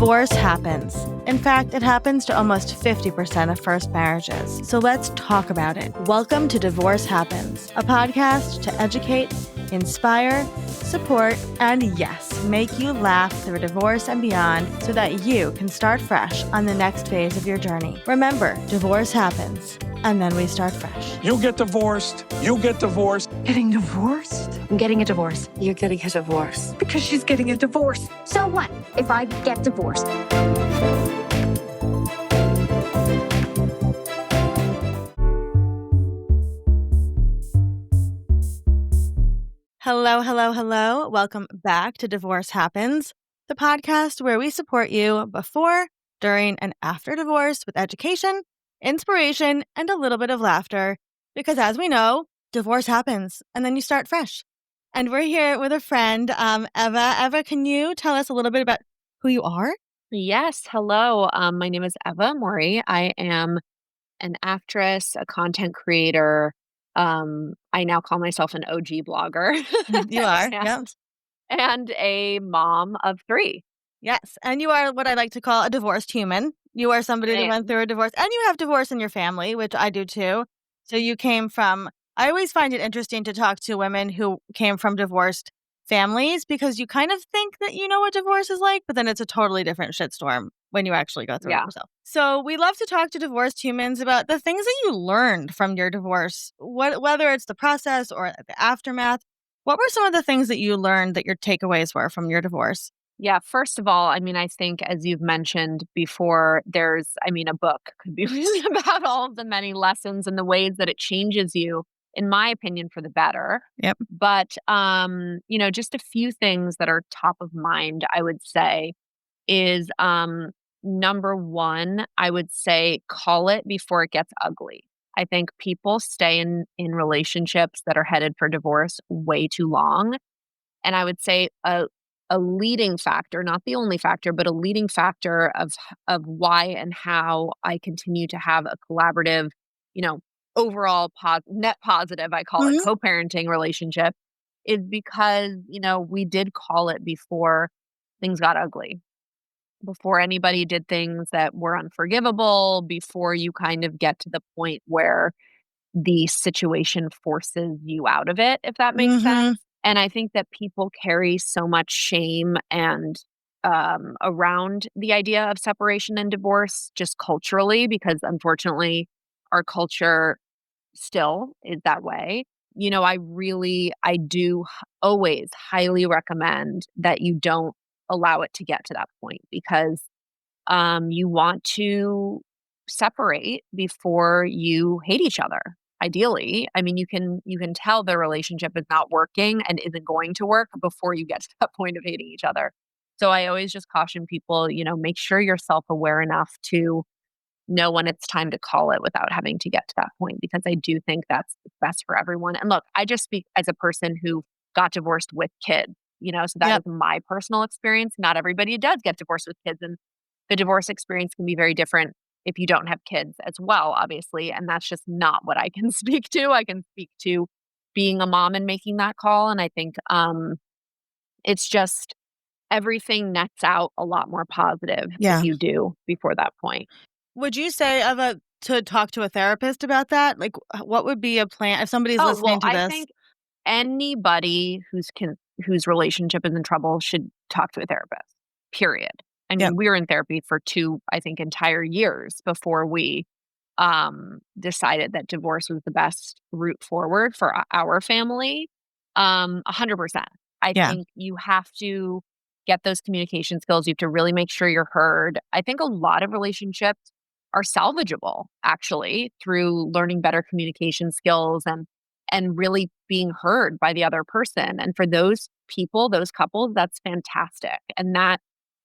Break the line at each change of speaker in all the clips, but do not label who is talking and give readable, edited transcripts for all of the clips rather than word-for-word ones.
Divorce happens. In fact, it happens to almost 50% of first marriages. So let's talk about it. Welcome to Divorce Happens, a podcast to educate, inspire, support, and yes, make you laugh through divorce and beyond so that you can start fresh on the next phase of your journey. Remember, divorce happens, and then we start fresh.
You get divorced. You get divorced.
Getting divorced?
I'm getting a divorce.
You're getting a divorce.
Because she's getting a divorce.
So what if I get divorced?
Hello, hello, hello. Welcome back to Divorce Happens, the podcast where we support you before, during, and after divorce with education, inspiration, and a little bit of laughter. Because as we know, divorce happens and then you start fresh. And we're here with a friend, Eva. Eva, can you tell us a little bit about who you are?
Yes. Hello. My name is Eva Amurri. I am an actress, a content creator. I now call myself an OG blogger.
You are,
and,
yeah.
And a mom of 3.
Yes. And you are what I like to call a divorced human. You are somebody that went through a divorce, and you have divorce in your family, which I do too. So you came from, I always find it interesting to talk to women who came from divorced families because you kind of think that you know what divorce is like, but then it's a totally different shitstorm when you actually go through it yourself. So we love to talk to divorced humans about the things that you learned from your divorce, whether it's the process or the aftermath. What were some of the things that you learned that your takeaways were from your divorce?
Yeah. First of all, I think, as you've mentioned before, a book could be really about all of the many lessons and the ways that it changes you, in my opinion, for the better.
Yep.
But, just a few things that are top of mind, I would say, is number one, I would say call it before it gets ugly. I think people stay in relationships that are headed for divorce way too long. And I would say a leading factor, not the only factor, but a leading factor of why and how I continue to have a collaborative, overall net positive, I call it co-parenting relationship, is because, we did call it before things got ugly, before anybody did things that were unforgivable, before you kind of get to the point where the situation forces you out of it, if that makes sense. And I think that people carry so much shame and around the idea of separation and divorce just culturally, because unfortunately our culture still is that way. I do always highly recommend that you don't allow it to get to that point, because you want to separate before you hate each other. Ideally, you can tell the relationship is not working and isn't going to work before you get to that point of hating each other. So I always just caution people, make sure you're self-aware enough to know when it's time to call it without having to get to that point, because I do think that's best for everyone. And look, I just speak as a person who got divorced with kids, so that is my personal experience. Not everybody does get divorced with kids, and the divorce experience can be very different if you don't have kids as well, obviously. And that's just not what I can speak to. I can speak to being a mom and making that call. And I think it's just everything nets out a lot more positive if you do before that point.
Would you say, Eva, to talk to a therapist about that? Like, what would be a plan if somebody's listening to this?
I think anybody whose relationship is in trouble should talk to a therapist, period. We were in therapy for 2, I think, entire years before we decided that divorce was the best route forward for our family. 100%. I think you have to get those communication skills. You have to really make sure you're heard. I think a lot of relationships are salvageable, actually, through learning better communication skills and really being heard by the other person. And for those people, those couples, that's fantastic. And that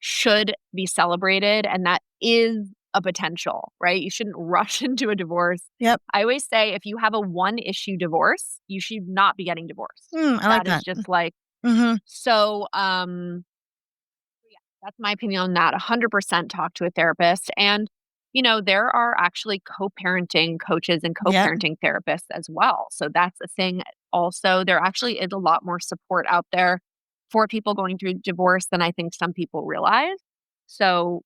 should be celebrated. And that is a potential, right? You shouldn't rush into a divorce.
Yep.
I always say if you have a 1-issue divorce, you should not be getting divorced.
I like that.
That is just like, so, that's my opinion on that. 100% talk to a therapist. And, there are actually co-parenting coaches and co-parenting therapists as well. So that's a thing also. There actually is a lot more support out there for people going through divorce than I think some people realize. So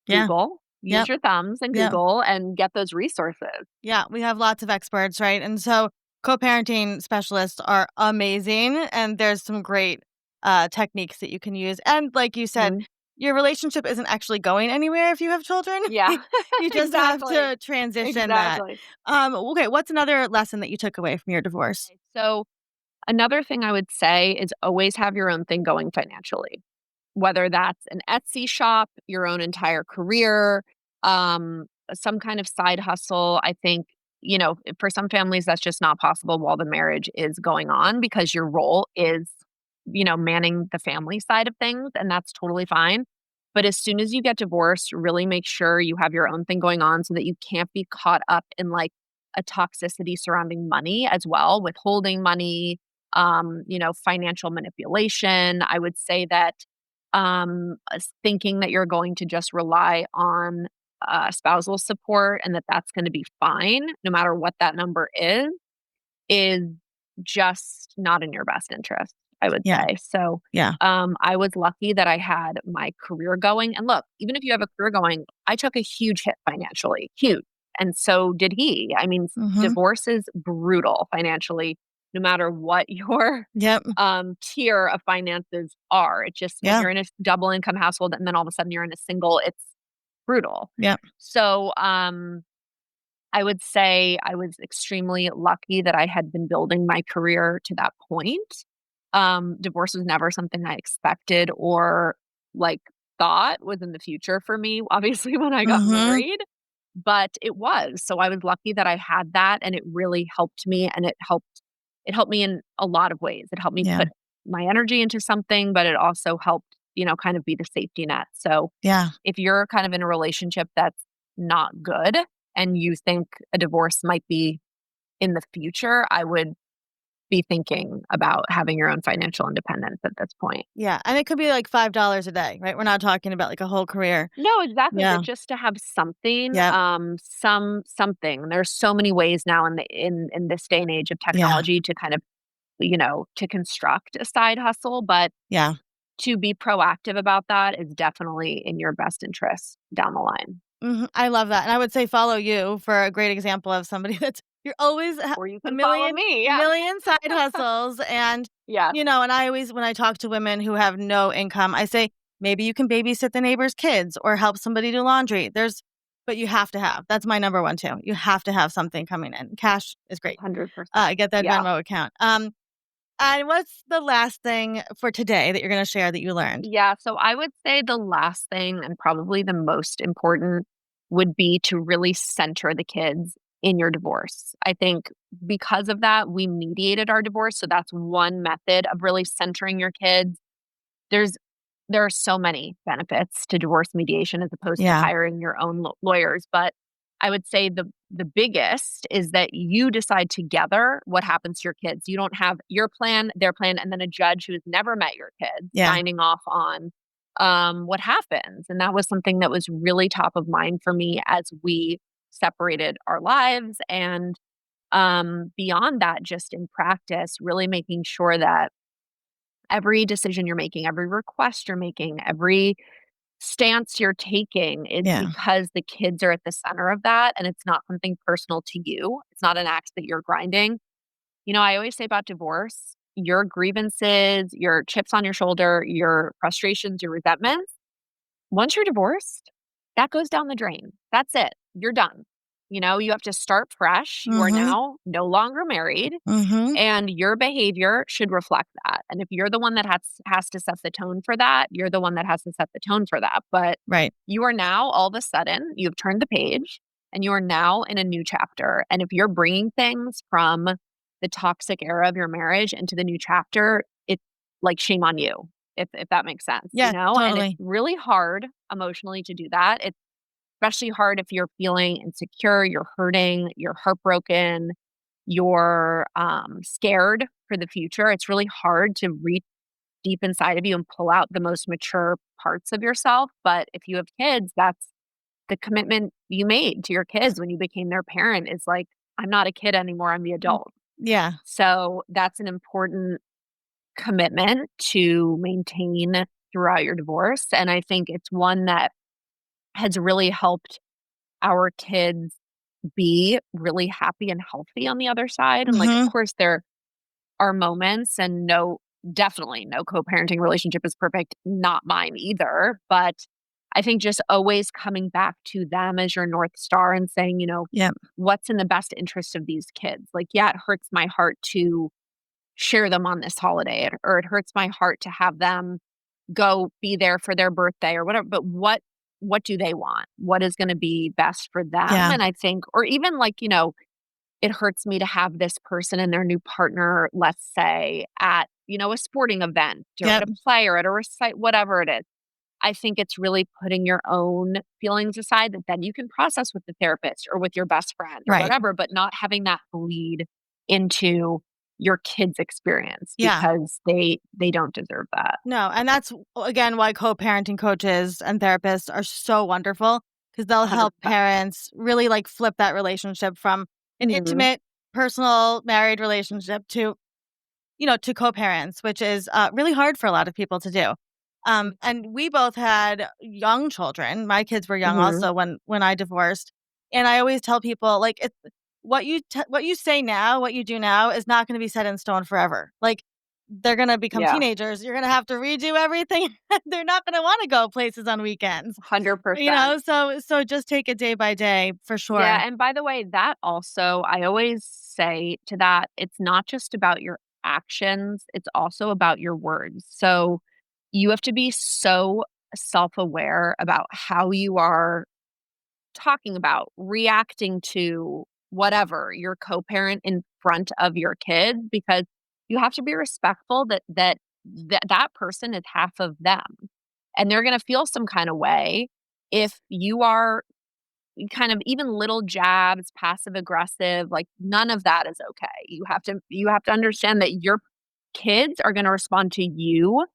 Yeah.
Google, use
Yep.
your thumbs and
Yep.
Google and get those resources.
Yeah, we have lots of experts, right? And so co-parenting specialists are amazing, and there's some great techniques that you can use. And like you said,
Mhm.
your relationship isn't actually going anywhere if you have children.
Yeah,
You just have
exactly.
to transition that.
Exactly.
Okay, what's another lesson that you took away from your divorce?
So another thing I would say is always have your own thing going financially, whether that's an Etsy shop, your own entire career, some kind of side hustle. I think, for some families, that's just not possible while the marriage is going on because your role is, manning the family side of things, and that's totally fine. But as soon as you get divorced, really make sure you have your own thing going on so that you can't be caught up in like a toxicity surrounding money as well, withholding money, financial manipulation. I would say that thinking that you're going to just rely on spousal support and that that's going to be fine no matter what that number is just not in your best interest, I would
Yeah.
say. So
Yeah.
I was lucky that I had my career going. And look, even if you have a career going, I took a huge hit financially, huge. And so did he. I mean,
Mhm.
divorce is brutal financially, no matter what your
Yep.
tier of finances are. It just when
Yeah.
you're in a double income household and then all of a sudden you're in a single, it's brutal.
Yep.
So I would say I was extremely lucky that I had been building my career to that point. Divorce was never something I expected or like thought was in the future for me, obviously, when I got
Mhm.
married, but it was. So I was lucky that I had that and it really helped me and it helped me in a lot of ways. It helped me
Yeah.
put my energy into something, but it also helped, kind of be the safety net. So
Yeah.
if you're kind of in a relationship that's not good and you think a divorce might be in the future, I would be thinking about having your own financial independence at this point.
Yeah, and it could be like $5 a day, right? We're not talking about like a whole career.
No, exactly,
Yeah.
but just to have something,
Yep.
something. There's so many ways now in this day and age of
Yeah.
technology to kind of, to construct a side hustle, but
Yeah.
to be proactive about that is definitely in your best interest down the line.
I love that, and I would say follow you for a great example of somebody that's you're always
Or you
a
can follow
million
me, yeah.
million side hustles, and,
Yeah,
and I always when I talk to women who have no income, I say, "Maybe you can babysit the neighbor's kids or help somebody do laundry." But you have to have that's my number 1 too. You have to have something coming in. Cash is great.
100%.
Get that
Yeah.
Venmo account. And what's the last thing for today that you're gonna share that you learned?
Yeah, so I would say the last thing and probably the most important would be to really center the kids in your divorce. I think because of that, we mediated our divorce. So that's one method of really centering your kids. There's there are so many benefits to divorce mediation as opposed to
Yeah.
hiring your own lawyers, but I would say the biggest is that you decide together what happens to your kids. You don't have your plan, their plan, and then a judge who has never met your kids
Yeah.
signing off on what happens. And that was something that was really top of mind for me as we separated our lives. And beyond that, just in practice, really making sure that every decision you're making, every request you're making, every stance you're taking is
Yeah.
because the kids are at the center of that and it's not something personal to you. It's not an axe that you're grinding. I always say about divorce, your grievances, your chips on your shoulder, your frustrations, your resentments, once you're divorced, that goes down the drain. That's it. You're done. You have to start fresh. You are
Mhm.
now no longer married.
Mhm.
And your behavior should reflect that. And if you're the one that has to set the tone for that, you're the one that has to set the tone for that. But
Right.
you are now all of a sudden, you've turned the page and you are now in a new chapter. And if you're bringing things from the toxic era of your marriage into the new chapter, it's like shame on you, if that makes sense,
Yeah,
And it's
totally.
really hard emotionally to do that. It's especially hard if you're feeling insecure, you're hurting, you're heartbroken, you're scared for the future. It's really hard to reach deep inside of you and pull out the most mature parts of yourself. But if you have kids, that's the commitment you made to your kids when you became their parent is like, I'm not a kid anymore, I'm the
Mm.
adult.
Yeah.
So that's an important commitment to maintain throughout your divorce. And I think it's one that has really helped our kids be really happy and healthy on the other side. And like, of
Mhm.
course, there are moments and definitely no co-parenting relationship is perfect, not mine either. But I think just always coming back to them as your North Star and saying,
Yep.
what's in the best interest of these kids? Like, yeah, it hurts my heart to share them on this holiday, or it hurts my heart to have them go be there for their birthday or whatever. But what do they want? What is going to be best for them?
Yeah.
And I think, or even like, it hurts me to have this person and their new partner, let's say, at, a sporting event or at
Yep.
a play or at a recite, whatever it is. I think it's really putting your own feelings aside that then you can process with the therapist or with your best friend or
Right.
whatever, but not having that bleed into your kids' experience
Yeah.
because they don't deserve that.
No, and that's again why co-parenting coaches and therapists are so wonderful because they'll help
100%.
parents really like flip that relationship from an
Mhm.
intimate, personal, married relationship to to co-parents, which is really hard for a lot of people to do. And we both had young children. My kids were young
Mhm.
also when I divorced, and I always tell people like it's what you say now, what you do now is not going to be set in stone forever. Like they're going to become
Yeah.
teenagers. You're going to have to redo everything. They're not going to want to go places on weekends.
100%.
So just take it day by day for sure.
Yeah, and by the way, that also I always say to that, it's not just about your actions, it's also about your words. So, you have to be so self-aware about how you are talking about, reacting to whatever, your co-parent in front of your kids because you have to be respectful that person is half of them, and they're gonna feel some kinda way if you are kind of even little jabs, passive aggressive, like none of that is okay. You have to understand that your kids are going to respond to you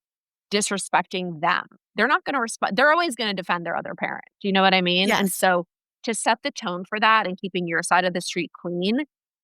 disrespecting them. They're not going to respond. They're always going to defend their other parent. Do you know what I mean? And
Yes.
so to set the tone for that and keeping your side of the street clean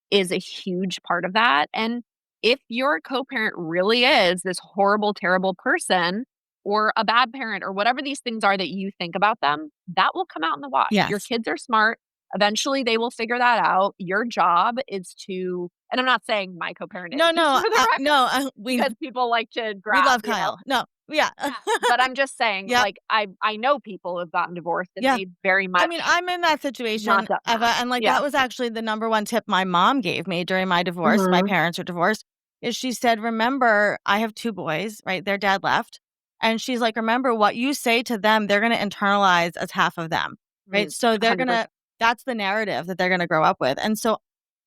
is a huge part of that. And if your co-parent really is this horrible, terrible person or a bad parent or whatever these things are that you think about them, that will come out in the wash. Your
Yes.
kids are smart. Eventually they will figure that out. Your job is to, and I'm not saying my co-parent is,
No,
just
no,
for the record,
no.
because people like to
We
grab,
love Kyle. No, yeah,
yeah, but I'm just saying,
yeah,
like, I know people who've gotten divorced and
yeah.
they very
I mean,
much
I'm in that
not
situation,
done
Eva,
that.
and, like,
Yeah.
that was actually the number one tip my mom gave me during my divorce. My
Mhm.
parents are divorced, is she said, "Remember, I have 2 boys," right? Their dad left, and she's like, "Remember what you say to them, they're gonna internalize as half of them," right? So they're
100%.
gonna that's the narrative that they're gonna grow up with, and so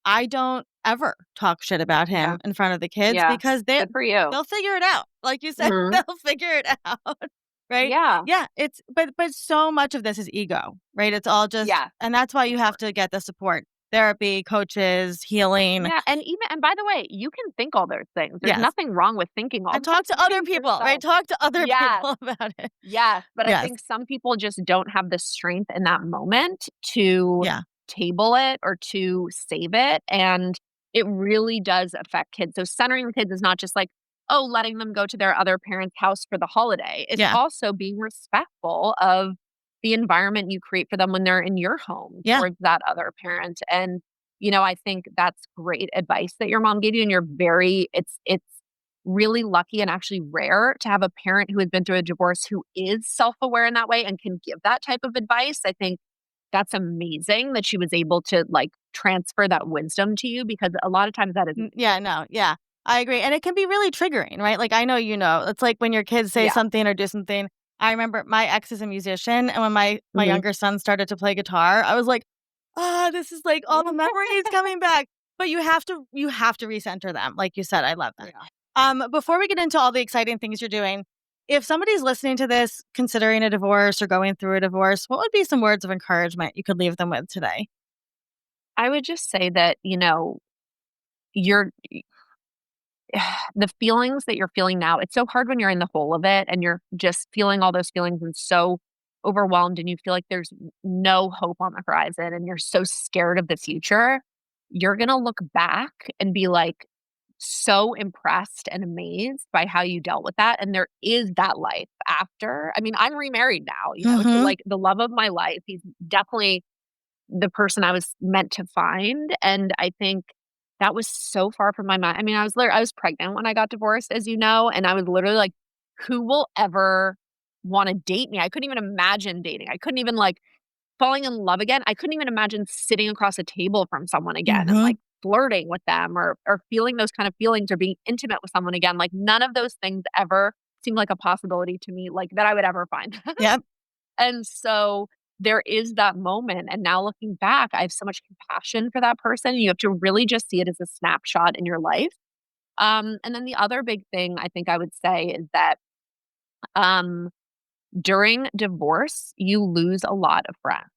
I don't ever talk shit about
Yeah.
him in front of the kids
Yeah.
because
Good for you.
they'll figure it out. Like you said,
Mhm.
they'll figure it out. Right?
Yeah.
Yeah, it's but so much of this is ego, right? It's all just
Yeah,
and that's why
for
you have
sure.
to get the support, therapy, coaches, healing.
Yeah, and by the way, you can think all those things. There's
Yes.
nothing wrong with thinking all
And talk to
those
other
things
people, right?
yourself.
Talk to other
Yes.
people about it.
Yes, but I
Yes.
think some people just don't have the strength in that moment to
Yeah.
table it or to save it, and it really does affect kids. So centering the kids is not just like, oh, letting them go to their other parent's house for the holiday. It's
Yeah.
also being respectful of the environment you create for them when they're in your home
Yeah.
towards that other parent. And I think that's great advice that your mom gave you, and you're very it's really lucky and actually rare to have a parent who has been through a divorce who is self-aware in that way and can give that type of advice. I think that's amazing that she was able to like transfer that wisdom to you because a lot of times that isn't.
Yeah, no, yeah. I agree, and it can be really triggering, right? Like, I know you know, it's like when your kids say
Yeah.
something or do something. I remember my ex is a musician, and when my
Mhm.
younger son started to play guitar, I was like, "Ah, this is like all the memories coming back." But you have to recenter them, like you said, I love that.
Yeah.
Before we get into all the exciting things you're doing, if somebody's listening to this, considering a divorce or going through a divorce, what would be some words of encouragement you could leave them with today?
I would just say that, you're the feelings that you're feeling now, it's so hard when you're in the whole of it and you're just feeling all those feelings and so overwhelmed and you feel like there's no hope on the horizon and you're so scared of the future. You're going to look back and be like, so impressed and amazed by how you dealt with that, and there is that life after. I mean, I'm remarried now, it's,
Mhm.
like, the love of my life. He's definitely the person I was meant to find, and I think that was so far from my mind. I mean, I was pregnant when I got divorced, as you know, and I was literally like, "Who will ever wanna date me?" I couldn't even imagine dating. I couldn't even, like, falling in love again. I couldn't even imagine sitting across a table from someone again and, like,
Mhm.
flirting with them or feeling those kind of feelings or being intimate with someone again. Like, none of those things ever seemed like a possibility to me, like, that I would ever find.
Yep.
And so there is that moment, and now looking back, I have so much compassion for that person. You have to really just see it as a snapshot in your life. And then the other big thing I think I would say is that, um, during divorce, you lose a lot of friends.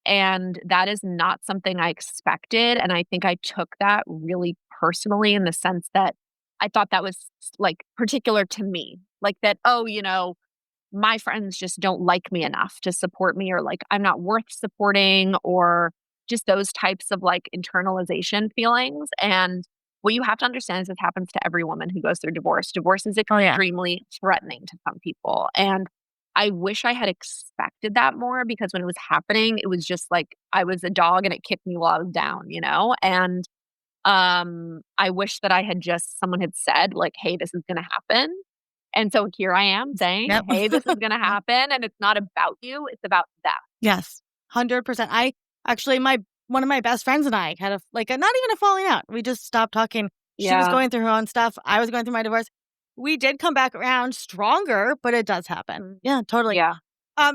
And that is not something I expected, and I think I took that really personally in the sense that I thought that was, like, particular to me. Like that, "Oh, my friends just don't like me enough to support me," or, like, "I'm not worth supporting," or just those types of, like, internalization feelings, and what you have to understand is this happens to every woman who goes through divorce. Divorce is
Oh, yeah.
extremely threatening to some people, and I wish I had expected that more because when it was happening, it was just like I was a dog and it kicked me while I was down, and, I wish that I had just someone had said, like, "Hey, this is gonna happen." And so here I am saying,
Yep.
"Hey, this is gonna happen, and it's not about you, it's about them."
Yes, 100%. I actually, my one of my best friends and I had not even a falling out. We just stopped talking. She was
Yeah.
going through her own stuff. I was going through my divorce. We did come back around stronger, but it does happen. Yeah, totally.
Yeah.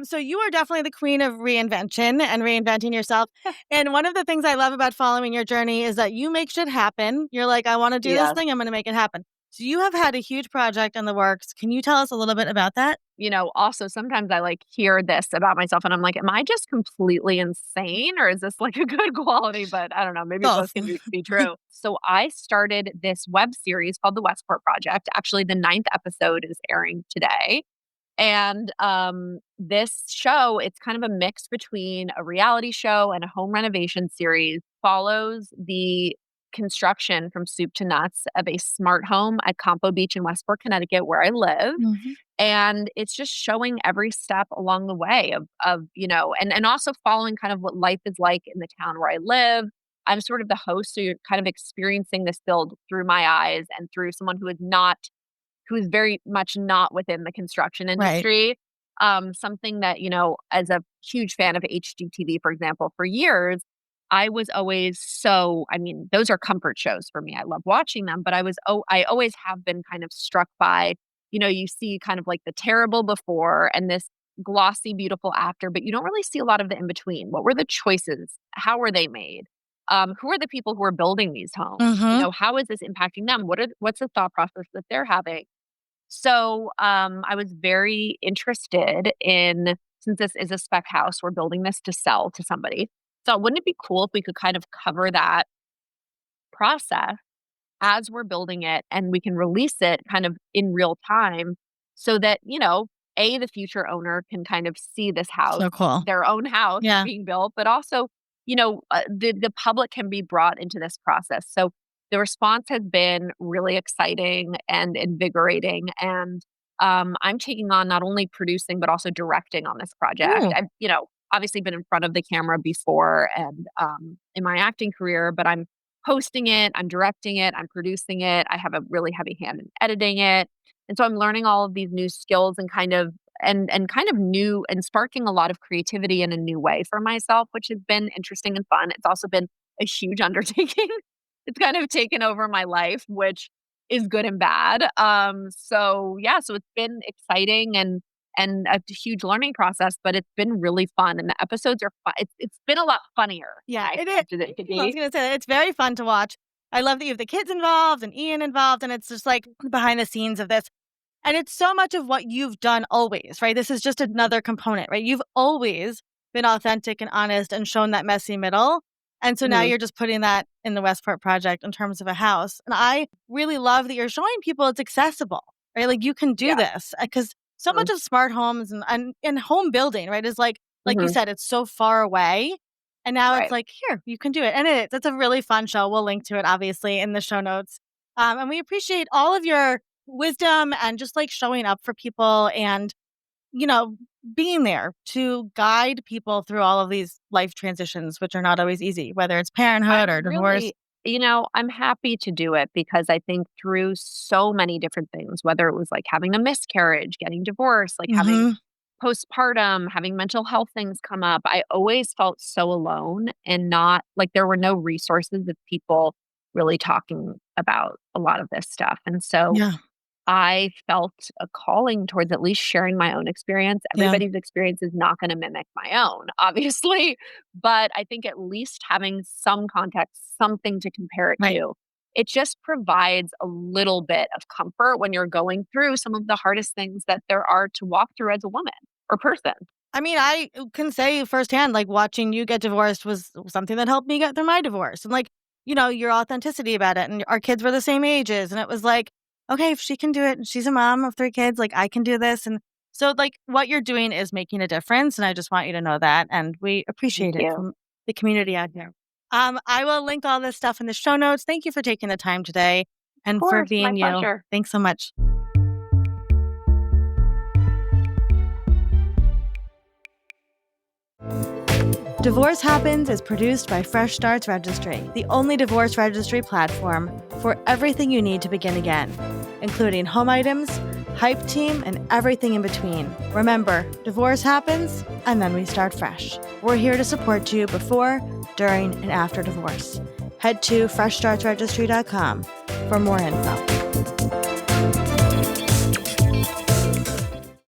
So you are definitely the queen of reinvention and reinventing yourself. And one of the things I love about following your journey is that you make shit happen. You're like, I want to do this
Yes.
thing. I'm going to make it happen. So you have had a huge project in the works. Can you tell us a little bit about that?
Also sometimes I, like, hear this about myself and I'm like, "Am I just completely insane, or is this, like, a good quality?" But I don't know, maybe both
Both.
can be true. So I started this web series called The Westport Project. Actually, the ninth episode is airing today. And, this show, it's kind of a mix between a reality show and a home renovation series, follows the construction from soup to nuts of a smart home at Campo Beach in Westport, Connecticut, where I live.
Mhm.
And it's just showing every step along the way and also following kind of what life is like in the town where I live. I'm sort of the host, so you're kind of experiencing this build through my eyes and through someone who is very much not within the construction
Right.
industry. Something that, as a huge fan of HGTV, for example, for years, I was always I mean, those are comfort shows for me. I love watching them, but I always have been kind of struck by, you see kind of like the terrible before and this glossy, beautiful after, but you don't really see a lot of the in between. What were the choices? How were they made? Who are the people who are building these homes?
Mhm.
How is this impacting them? What's the thought process that they're having? So, I was very interested in since this is a spec house, we're building this to sell to somebody. So, wouldn't it be cool if we could kind of cover that process as we're building it and we can release it kind of in real time so that, the future owner can kind of see this house,
So cool.
their own house
Yeah.
being built, but also, the public can be brought into this process. So the response has been really exciting and invigorating. And I'm taking on not only producing, but also directing on this project.
Ooh.
I've, obviously been in front of the camera before and in my acting career, but I'm hosting it, I'm directing it, I'm producing it. I have a really heavy hand in editing it. And so I'm learning all of these new skills and kind of new and sparking a lot of creativity in a new way for myself, which has been interesting and fun. It's also been a huge undertaking. It's kind of taken over my life, which is good and bad. So yeah, so it's been exciting and a huge learning process, but it's been really fun, and the episodes are fun. It's been a lot funnier than
Yeah,
I
it is.
expected it to
I was
be.
gonna say it's very fun to watch. I love that you have the kids involved and Ian involved, and it's just like behind the scenes of this. And it's so much of what you've done always, right? This is just another component, right? You've always been authentic and honest and shown that messy middle. And so now
Mhm.
you're just putting that in the Westport project in terms of a house. And I really love that you're showing people it's accessible, right? Like you can do
Yeah.
this because so much of smart homes and home building, right, is like you
Mhm.
said, it's so far away. And now it's
Right.
like, here, you can do it. And it is. It's a really fun show. We'll link to it, obviously, in the show notes. And we appreciate all of your wisdom and just like showing up for people and, being there to guide people through all of these life transitions, which are not always easy, whether it's parenthood or divorce.
I'm happy to do it because I think through so many different things, whether it was like having a miscarriage, getting divorced, like having
Hmm.
postpartum, having mental health things come up, I always felt so alone and not like there were no resources of people really talking about a lot of this stuff. And so
Yeah.
I felt a calling towards at least sharing my own experience.
Yeah.
Everybody's experience is not going to mimic my own, obviously, but I think at least having some context, something to compare it
Right.
to, it just provides a little bit of comfort when you're going through some of the hardest things that there are to walk through as a woman or person.
I mean, I can say firsthand, like watching you get divorced was something that helped me get through my divorce. And like, your authenticity about it. And our kids were the same ages. And it was like, okay, if she can do it and she's a mom of 3 kids, like I can do this. And so like what you're doing is making a difference. And I just want you to know that. And we
Thank
appreciate it
you.
from the community out here. I will link all this stuff in the show notes. Thank you for taking the time today
Of
and for
course, my
being you.
pleasure.
Thanks so much. Divorce Happens is produced by Fresh Starts Registry, the only divorce registry platform for everything you need to begin again, including home items, hype team, and everything in between. Remember, divorce happens, and then we start fresh. We're here to support you before, during, and after divorce. Head to freshstartsregistry.com for more info.